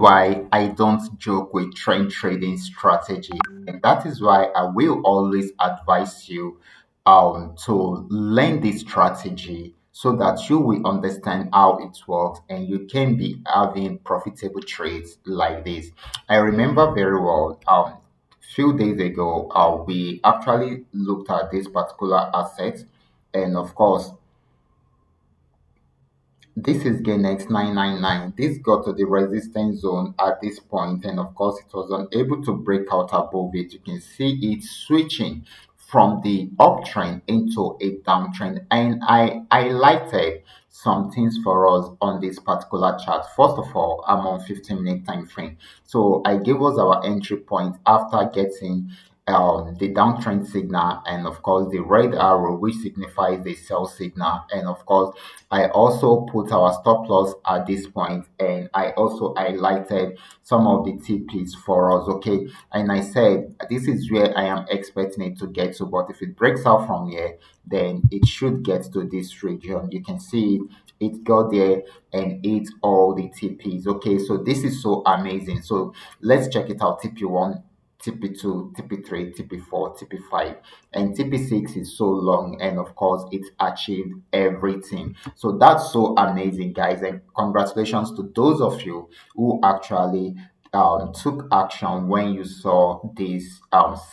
why I don't joke with trend trading strategy. And that is why I will always advise you to learn this strategy so that you will understand how it works and you can be having profitable trades like this. I remember very well few days ago we actually looked at this particular asset, and of course this is Ganex 999. This got to the resistance zone at this point, and of course, it was unable to break out above it. You can see it switching from the uptrend into a downtrend. And I highlighted some things for us on this particular chart. First of all, I'm on 15-minute time frame. So I gave us our entry point after getting the downtrend signal, and of course the red arrow, which signifies the sell signal, and of course I also put our stop loss at this point, and I also highlighted some of the TPs for us. Okay, and I said this is where I am expecting it to get to, but if it breaks out from here, then it should get to this region. You can see it got there and ate all the TPs. Okay, so this is so amazing. So let's check it out. TP1, TP2, TP3, TP4, TP5, and TP6 is so long, and of course it achieved everything. So that's so amazing, guys, and congratulations to those of you who actually took action when you saw this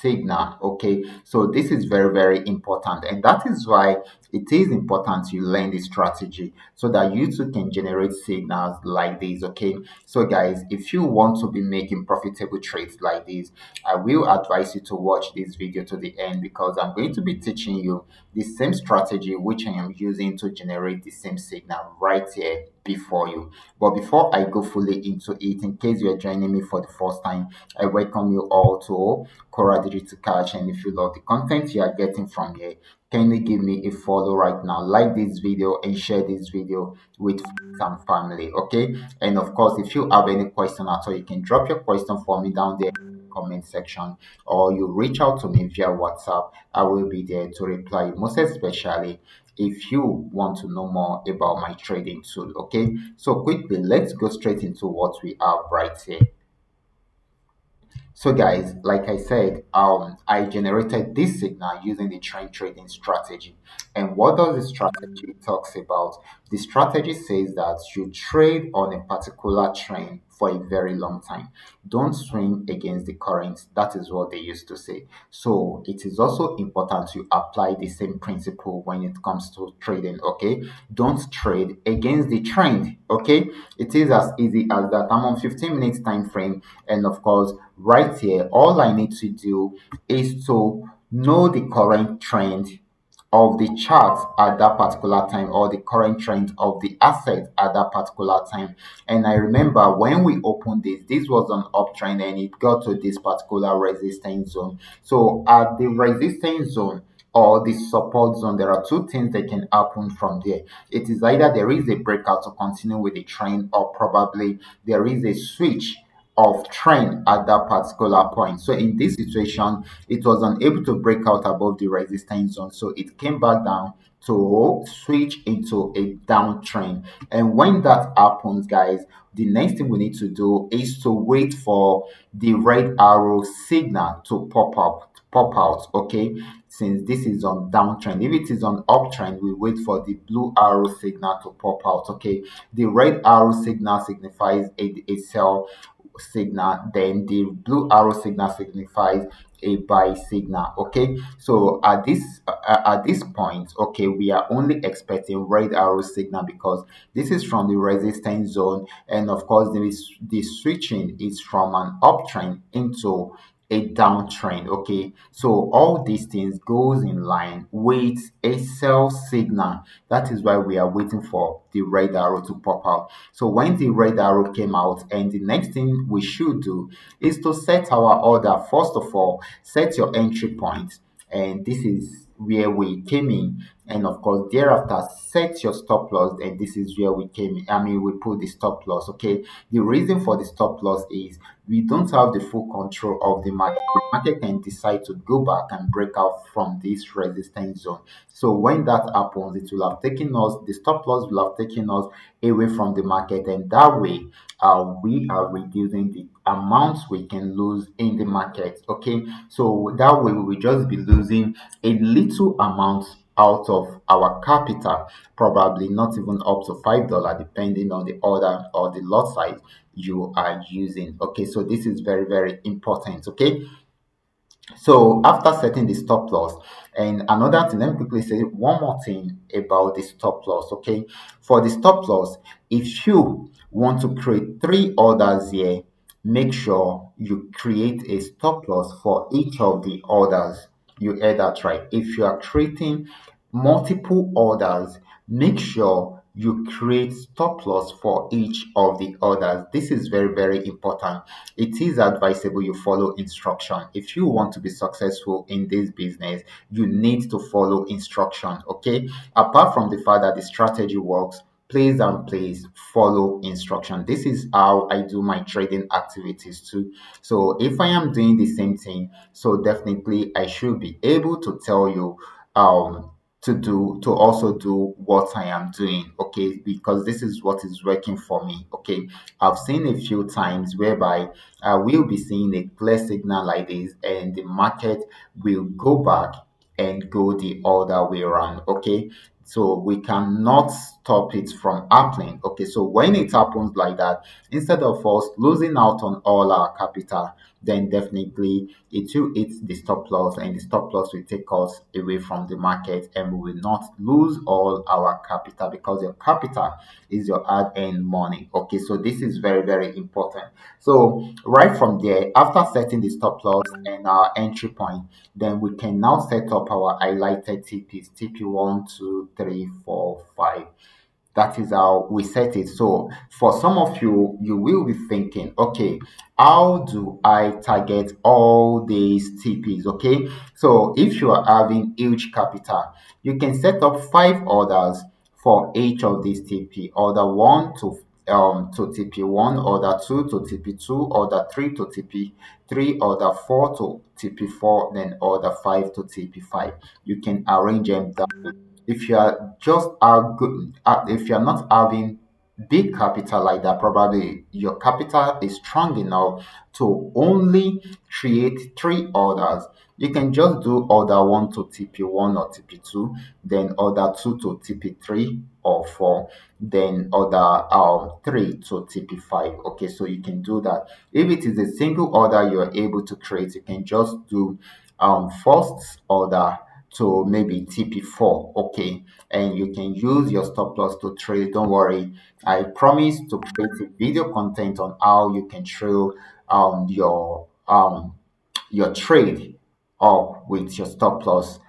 signal. Okay, so this is very, very important, and that is why it is important you learn this strategy so that you too can generate signals like this. Okay, so guys, if you want to be making profitable trades like this, I will advise you to watch this video to the end, because I'm going to be teaching you the same strategy which I am using to generate the same signal right here before you. But before I go fully into it, in case you are joining me for the first time, I welcome you all to Qora Digital Cash. And if you love the content you are getting from here, kindly give me a follow right now, like this video and share this video with friends and family. Okay, and of course, if you have any question at all, you can drop your question for me down there in the comment section, or you reach out to me via WhatsApp. I will be there to reply you, most especially if you want to know more about my trading tool. Okay, so quickly, let's go straight into what we have right here. So guys, like I said, I generated this signal using the trend trading strategy. And what does the strategy talks about? The strategy says that you trade on a particular trend for a very long time. Don't swing against the current. That is what they used to say. So it is also important to apply the same principle when it comes to trading. Okay, don't trade against the trend. Okay, it is as easy as that. I'm on 15 minutes time frame, and of course right here all I need to do is to know the current trend of the chart at that particular time, or the current trend of the asset at that particular time. And I remember when we opened this was an uptrend and it got to this particular resistance zone. So at the resistance zone or the support zone, there are two things that can happen from there. It is either there is a breakout to continue with the trend, or probably there is a switch of trend at that particular point. So in this situation, it was unable to break out above the resistance zone. So it came back down to switch into a downtrend. And when that happens, guys, the next thing we need to do is to wait for the red arrow signal to pop out. Okay, since this is on downtrend, if it is on uptrend, we wait for the blue arrow signal to pop out. Okay, the red arrow signal signifies a sell signal, then the blue arrow signal signifies a buy signal. Okay, so at this point, okay, we are only expecting red arrow signal because this is from the resistance zone, and of course the switching is from an uptrend into a downtrend. Okay, so all these things goes in line with a sell signal. That is why we are waiting for the red arrow to pop out. So when the red arrow came out, and the next thing we should do is to set our order. First of all, set your entry point, and this is where we came in, and of course thereafter set your stop loss, and this is where we came in. I mean, we put the stop loss. Okay, the reason for the stop loss is we don't have the full control of the market. The market can decide to go back and break out from this resistance zone. So when that happens, it will have taken us, the stop loss will have taken us away from the market, and that way we are reducing the amounts we can lose in the market. Okay, so that way we will just be losing a little amount out of our capital, probably not even up to $5, depending on the order or the lot size you are using. Okay, so this is very, very important. Okay, so after setting the stop loss, and another thing, let me quickly say one more thing about the stop loss. Okay, for the stop loss, if you want to create three orders here, make sure you create a stop loss for each of the orders. You heard that right. If you are creating multiple orders, make sure you create stop loss for each of the orders. This is very, very important. It is advisable you follow instruction. If you want to be successful in this business, you need to follow instruction. Okay, apart from the fact that the strategy works, please follow instruction. This is how I do my trading activities too. So if I am doing the same thing, so definitely I should be able to tell you to also do what I am doing. Okay, because this is what is working for me. Okay, I've seen a few times whereby I will be seeing a clear signal like this, and the market will go back and go the other way around. Okay, so we cannot stop it from happening. Okay, so when it happens like that, instead of us losing out on all our capital, then definitely it will hit the stop loss, and the stop loss will take us away from the market, and we will not lose all our capital, because your capital is your hard-earned money. Okay, so this is very, very important. So right from there, after setting the stop loss and our entry point, then we can now set up our highlighted TPs, TP 1, 2, 3, 4, 5. That is how we set it. So for some of you, you will be thinking, okay, how do I target all these TPs? Okay, so if you are having huge capital, you can set up 5 orders for each of these TP. Order 1 to TP 1, order 2 to TP 2, order 3 to TP 3, order 4 to TP 4, then order 5 to TP 5. You can arrange them that way. If you are just good, if you are not having big capital like that, probably your capital is strong enough to only create 3 orders. You can just do order 1 to TP 1 or TP 2, then order 2 to TP 3 or 4, then order 3 to TP 5. Okay, so you can do that. If it is a single order you're able to create, you can just do first order to maybe TP 4. Okay, and you can use your stop loss to trade. Don't worry, I promise to create a video content on how you can trail your trade up with your stop loss.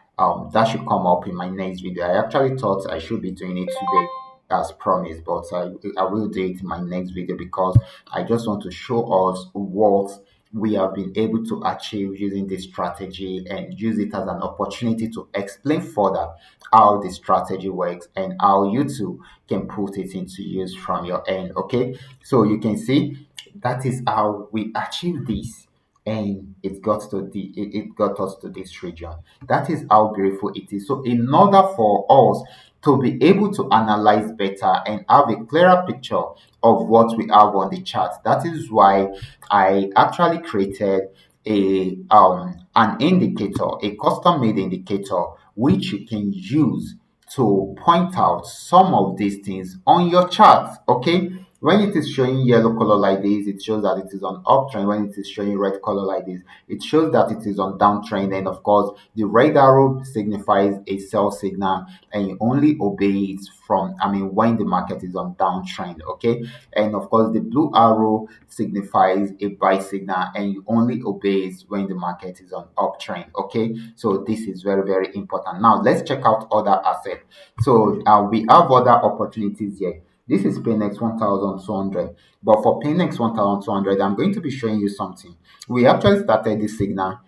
That should come up in my next video. I actually thought I should be doing it today as promised, but I will do it in my next video, because I just want to show us what we have been able to achieve using this strategy, and use it as an opportunity to explain further how the strategy works and how you too can put it into use from your end. Okay, so you can see that is how we achieve this, and it got us to this region. That is how beautiful it is. So in order for us to be able to analyze better and have a clearer picture of what we have on the chart, that is why I actually created a an indicator, a custom made indicator, which you can use to point out some of these things on your chart. Okay, when it is showing yellow color like this, it shows that it is on uptrend. When it is showing red color like this, it shows that it is on downtrend. And of course, the red arrow signifies a sell signal, and you only obey it from, I mean, when the market is on downtrend. Okay, and of course, the blue arrow signifies a buy signal, and you only obey it when the market is on uptrend. Okay, so this is very, very important. Now let's check out other assets. So we have other opportunities here. This is Paynex 1200, but for Paynex 1200, I'm going to be showing you something. We actually started this signal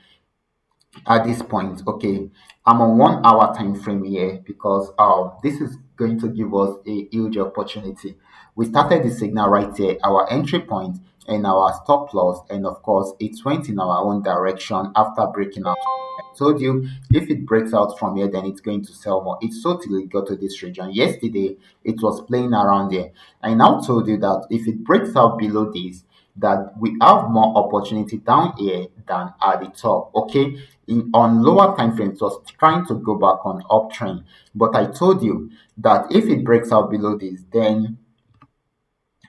at this point. Okay, I'm on 1 hour time frame here because this is going to give us a huge opportunity. We started the signal right here, our entry point and our stop loss, and of course it went in our own direction after breaking out. I told you if it breaks out from here, then it's going to sell more. It sold till it got to this region. Yesterday it was playing around there. I now told you that if it breaks out below this, that we have more opportunity down here than at the top. Okay, on lower time frames, it was trying to go back on uptrend, but I told you that if it breaks out below this, then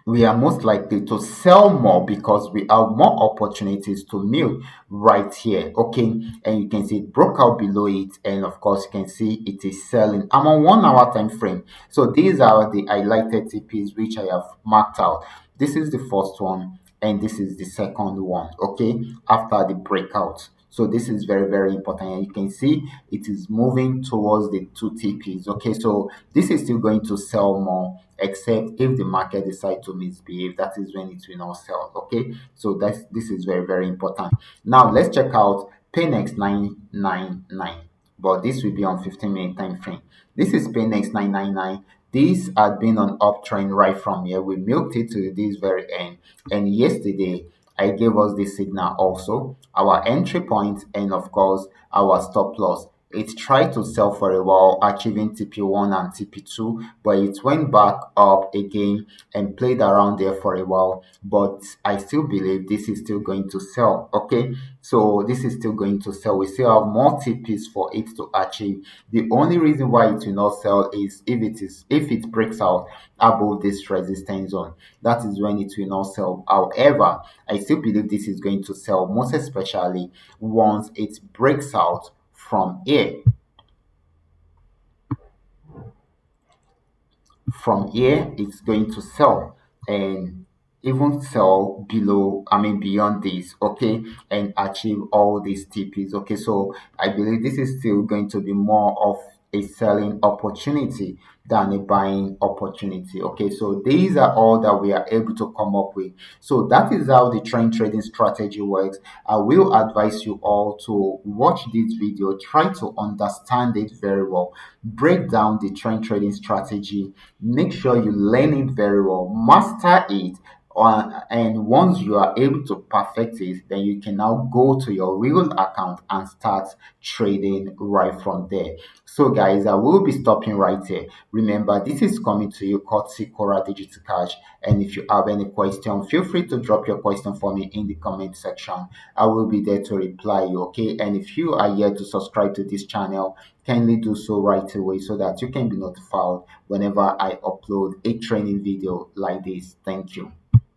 we are most likely to sell more because we have more opportunities to milk right here. Okay, and you can see it broke out below it, and of course you can see it is selling. I'm on 1 hour time frame, so these are the highlighted TPs which I have marked out. This is the first one and this is the second one. Okay, after the breakout. So this is very, very important. And you can see it is moving towards the two TPs. Okay, so this is still going to sell more, except if the market decides to misbehave. That is when it will not sell. Okay, so this is very, very important. Now let's check out Paynex 999, but this will be on 15-minute time frame. This is Paynex 999. This had been on uptrend right from here. We milked it to this very end, and yesterday I gave us this signal also, our entry point and of course our stop loss. It tried to sell for a while, achieving TP1 and TP2, but it went back up again and played around there for a while. But I still believe this is still going to sell. Okay, so this is still going to sell. We still have more TPs for it to achieve. The only reason why it will not sell is if it breaks out above this resistance zone. That is when it will not sell. However, I still believe this is going to sell, most especially once it breaks out from here. From here it's going to sell and even sell below, I mean beyond this. Okay, and achieve all these TPs. Okay, so I believe this is still going to be more of a selling opportunity than a buying opportunity. Okay, so these are all that we are able to come up with. So that is how the trend trading strategy works. I will advise you all to watch this video, try to understand it very well, break down the trend trading strategy, make sure you learn it very well, master it, and once you are able to perfect it, then you can now go to your real account and start trading right from there. So guys, I will be stopping right here. Remember, this is coming to you courtesy Qora Digital Cash, and if you have any question, feel free to drop your question for me in the comment section. I will be there to reply you. Okay, and if you are yet to subscribe to this channel, kindly do so right away so that you can be notified whenever I upload a training video like this. Thank you.